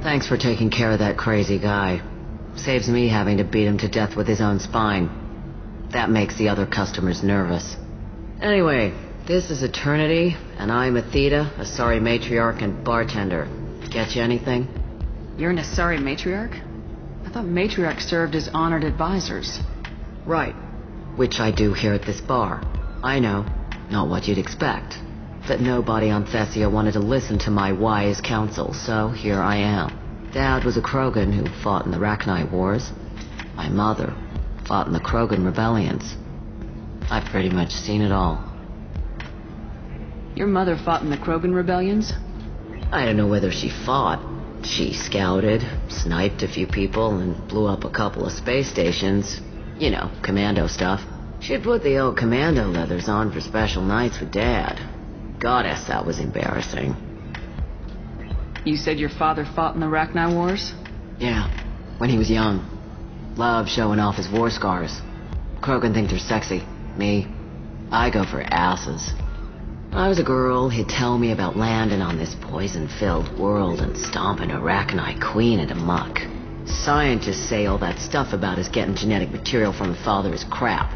Thanks for taking care of that crazy guy. Saves me having to beat him to death with his own spine. That makes the other customers nervous. Anyway, this is Eternity, and I'm Aethyta, a sorry matriarch and bartender. Get you anything? You're an Asari matriarch? I thought matriarchs served as honored advisors. Right. Which I do here at this bar. I know, not what you'd expect. But nobody on Thessia wanted to listen to my wise counsel, so here I am. Dad was a Krogan who fought in the Rachni Wars. My mother fought in the Krogan rebellions. I've pretty much seen it all. Your mother fought in the Krogan rebellions? I don't know whether she fought. She scouted, sniped a few people, and blew up a couple of space stations. You know, commando stuff. She'd put the old commando leathers on for special nights with Dad. Goddess, that was embarrassing. You said your father fought in the Rachni Wars? Yeah, when he was young. Loved showing off his war scars. Krogan think they're sexy. Me, I go for asses. When I was a girl, he'd tell me about landing on this poison-filled world and stomping a Rachni queen into muck. Scientists say all that stuff about us getting genetic material from the father is crap.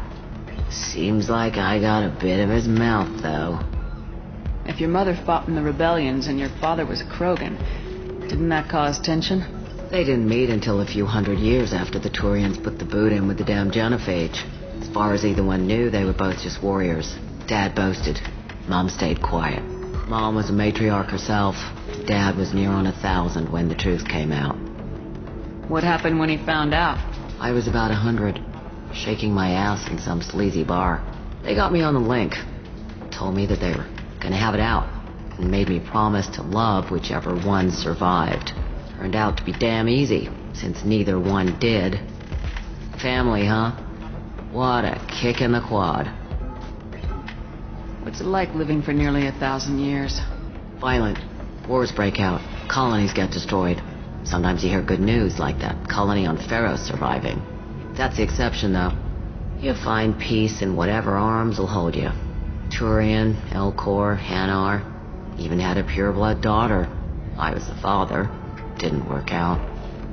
Seems like I got a bit of his mouth, though. If your mother fought in the rebellions and your father was a Krogan, didn't that cause tension? They didn't meet until a few hundred years after the Turians put the boot in with the damn genophage. As far as either one knew, they were both just warriors. Dad boasted. Mom stayed quiet. Mom was a matriarch herself. Dad was near on 1,000 when the truth came out. What happened when he found out? I was about 100, shaking my ass in some sleazy bar. They got me on the link. Told me that they were gonna have it out, and made me promise to love whichever one survived. Turned out to be damn easy, since neither one did. Family, huh? What a kick in the quad. What's it like living for nearly 1,000 years? Violent. Wars break out. Colonies get destroyed. Sometimes you hear good news, like that colony on Pharaoh surviving. That's the exception, though. You find peace in whatever arms will hold you. Turian, Elcor, Hanar. Even had a pureblood daughter. I was the father. Didn't work out.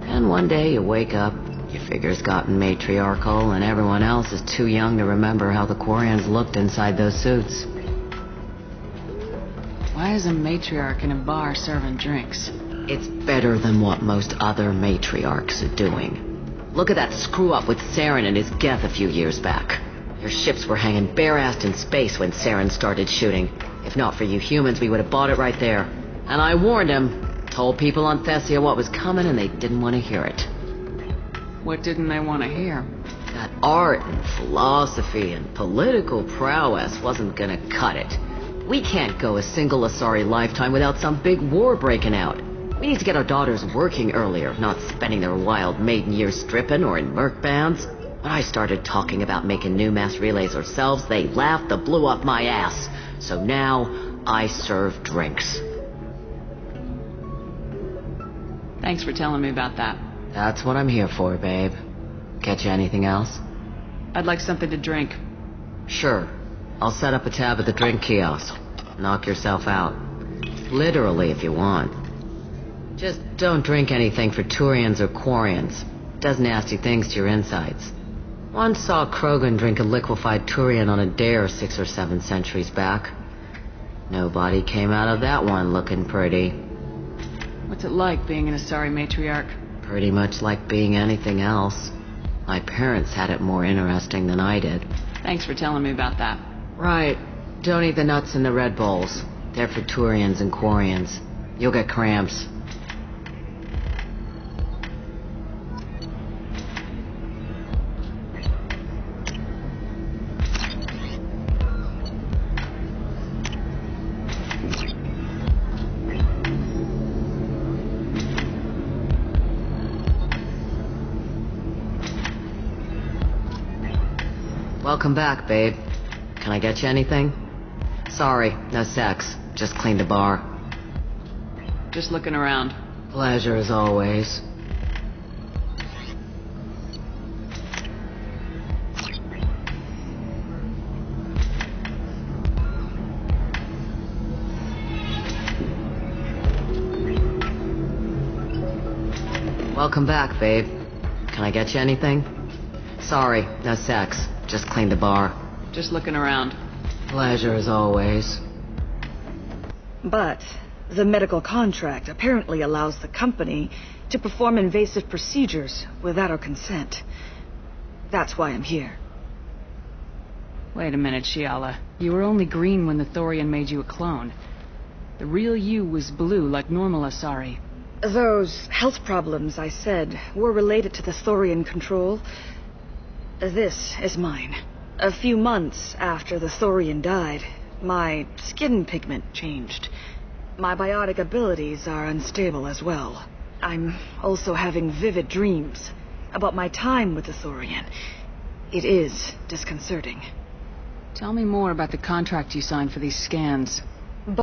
And one day you wake up, your figure's gotten matriarchal, and everyone else is too young to remember how the Quarians looked inside those suits. Why is a matriarch in a bar serving drinks? It's better than what most other matriarchs are doing. Look at that screw-up with Saren and his Geth a few years back. Your ships were hanging bare-assed in space when Saren started shooting. If not for you humans, we would have bought it right there. And I warned him. Told people on Thessia what was coming, and they didn't want to hear it. What didn't they want to hear? That art and philosophy and political prowess wasn't gonna cut it. We can't go a single Asari lifetime without some big war breaking out. We need to get our daughters working earlier, not spending their wild maiden years stripping or in merc bands. When I started talking about making new mass relays ourselves, they laughed the blue off my ass. So now, I serve drinks. Thanks for telling me about that. That's what I'm here for, babe. Get you anything else? I'd like something to drink. Sure. I'll set up a tab at the drink kiosk. Knock yourself out. Literally, if you want. Just don't drink anything for Turians or Quarians. Does nasty things to your insides. Once saw Krogan drink a liquefied Turian on a dare 6 or 7 centuries back. Nobody came out of that one looking pretty. What's it like being an Asari matriarch? Pretty much like being anything else. My parents had it more interesting than I did. Thanks for telling me about that. Right. Don't eat the nuts in the Red Bowls. They're for Turians and Quarians. You'll get cramps. Welcome back, babe. Can I get you anything? Sorry, no sex. Just cleaned the bar. Just looking around. Pleasure as always. Welcome back, babe. Can I get you anything? Sorry, no sex. Just cleaned the bar. Just looking around. Pleasure as always. But the medical contract apparently allows the company to perform invasive procedures without our consent. That's why I'm here. Wait a minute, Shiala. You were only green when the Thorian made you a clone. The real you was blue, like normal Asari. Those health problems I said were related to the Thorian control. This is mine. A few months after the Thorian died, my skin pigment changed. My biotic abilities are unstable as well. I'm also having vivid dreams about my time with the Thorian. It is disconcerting. Tell me more about the contract you signed for these scans.